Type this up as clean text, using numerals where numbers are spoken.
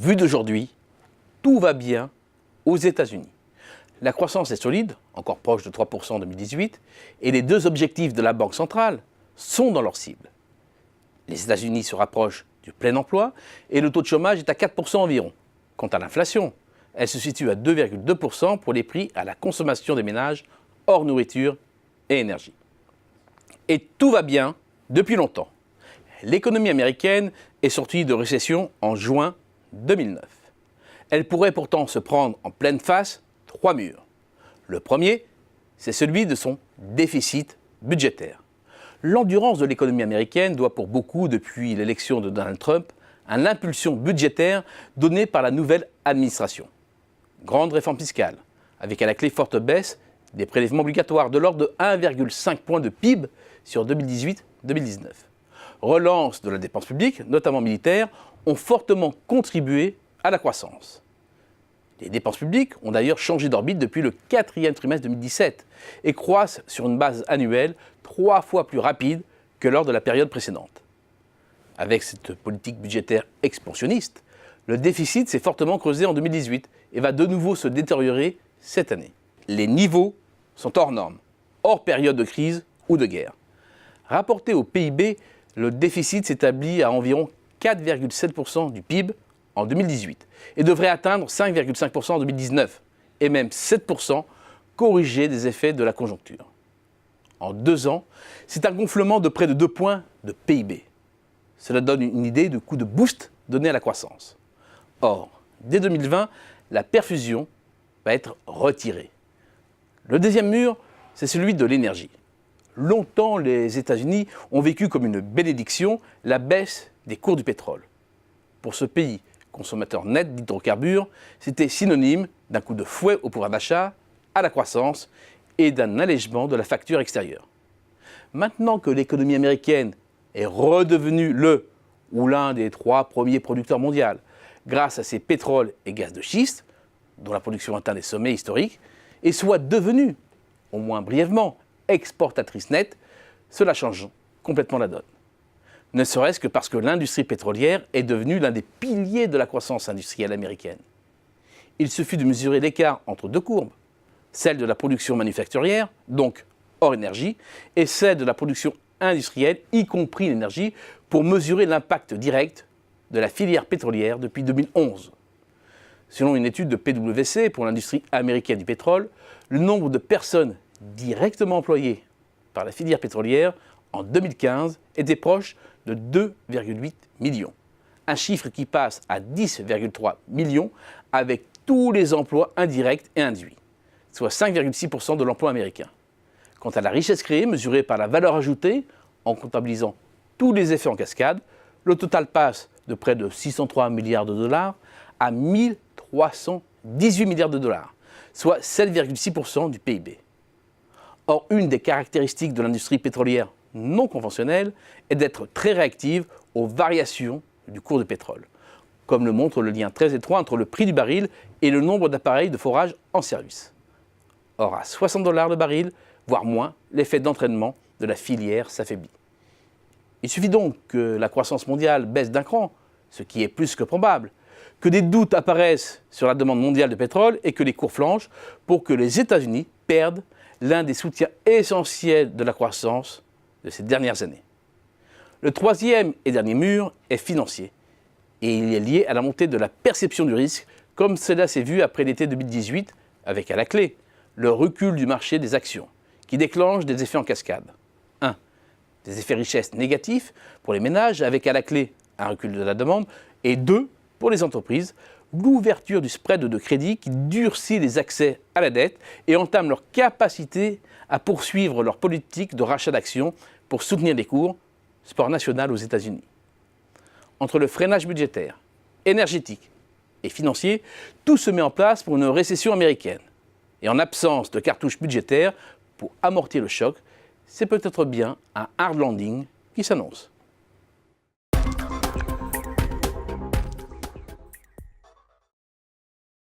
vu d'aujourd'hui, tout va bien aux États-Unis. La croissance est solide, encore proche de 3% en 2018, et les deux objectifs de la Banque centrale sont dans leur cible. Les États-Unis se rapprochent du plein emploi et le taux de chômage est à 4% environ. Quant à l'inflation, elle se situe à 2,2% pour les prix à la consommation des ménages hors nourriture et énergie. Et tout va bien depuis longtemps. L'économie américaine est sortie de récession en juin 2009. Elle pourrait pourtant se prendre en pleine face trois murs. Le premier, c'est celui de son déficit budgétaire. L'endurance de l'économie américaine doit pour beaucoup, depuis l'élection de Donald Trump, à l'impulsion budgétaire donnée par la nouvelle administration. Grande réforme fiscale, avec à la clé forte baisse des prélèvements obligatoires de l'ordre de 1,5 point de PIB sur 2018-2019. Relance de la dépense publique, notamment militaire, ont fortement contribué à la croissance. Les dépenses publiques ont d'ailleurs changé d'orbite depuis le quatrième trimestre 2017 et croissent sur une base annuelle 3 fois plus rapide que lors de la période précédente. Avec cette politique budgétaire expansionniste, le déficit s'est fortement creusé en 2018 et va de nouveau se détériorer cette année. Les niveaux sont hors normes, hors période de crise ou de guerre. Rapporté au PIB, le déficit s'établit à environ 4,7% du PIB en 2018 et devrait atteindre 5,5% en 2019 et même 7% corrigé des effets de la conjoncture. En 2 ans, c'est un gonflement de près de 2 points de PIB. Cela donne une idée du coup de boost donné à la croissance. Or, dès 2020, la perfusion va être retirée. Le deuxième mur, c'est celui de l'énergie. Longtemps, les États-Unis ont vécu comme une bénédiction la baisse des cours du pétrole. Pour ce pays consommateur net d'hydrocarbures, c'était synonyme d'un coup de fouet au pouvoir d'achat, à la croissance et d'un allègement de la facture extérieure. Maintenant que l'économie américaine est redevenue le ou l'un des 3 premiers producteurs mondiaux, grâce à ses pétroles et gaz de schiste, dont la production atteint des sommets historiques, et soit devenue, au moins brièvement, exportatrice nette, cela change complètement la donne. Ne serait-ce que parce que l'industrie pétrolière est devenue l'un des piliers de la croissance industrielle américaine. Il suffit de mesurer l'écart entre 2 courbes, celle de la production manufacturière, donc hors énergie, et celle de la production industrielle, y compris l'énergie, pour mesurer l'impact direct de la filière pétrolière depuis 2011. Selon une étude de PwC pour l'industrie américaine du pétrole, le nombre de personnes directement employées par la filière pétrolière en 2015 était proche de 2,8 millions. Un chiffre qui passe à 10,3 millions avec tous les emplois indirects et induits, soit 5,6% de l'emploi américain. Quant à la richesse créée, mesurée par la valeur ajoutée, en comptabilisant tous les effets en cascade, le total passe de près de 603 milliards de dollars à 1318 milliards de dollars, soit 7,6% du PIB. Or, une des caractéristiques de l'industrie pétrolière non conventionnelle est d'être très réactive aux variations du cours du pétrole, comme le montre le lien très étroit entre le prix du baril et le nombre d'appareils de forage en service. Or, à 60 $ le baril, voire moins, l'effet d'entraînement de la filière s'affaiblit. Il suffit donc que la croissance mondiale baisse d'un cran, ce qui est plus que probable, que des doutes apparaissent sur la demande mondiale de pétrole et que les cours flanchent pour que les États-Unis perdent l'un des soutiens essentiels de la croissance de ces dernières années. Le troisième et dernier mur est financier et il est lié à la montée de la perception du risque comme cela s'est vu après l'été 2018 avec à la clé le recul du marché des actions qui déclenche des effets en cascade. 1. Des effets richesse négatifs pour les ménages avec à la clé un recul de la demande et 2. Pour les entreprises, l'ouverture du spread de crédit qui durcit les accès à la dette et entame leur capacité à poursuivre leur politique de rachat d'actions pour soutenir les cours, sport national aux États-Unis. Entre le freinage budgétaire, énergétique et financier, tout se met en place pour une récession américaine. Et en absence de cartouche budgétaire pour amortir le choc, c'est peut-être bien un hard landing qui s'annonce.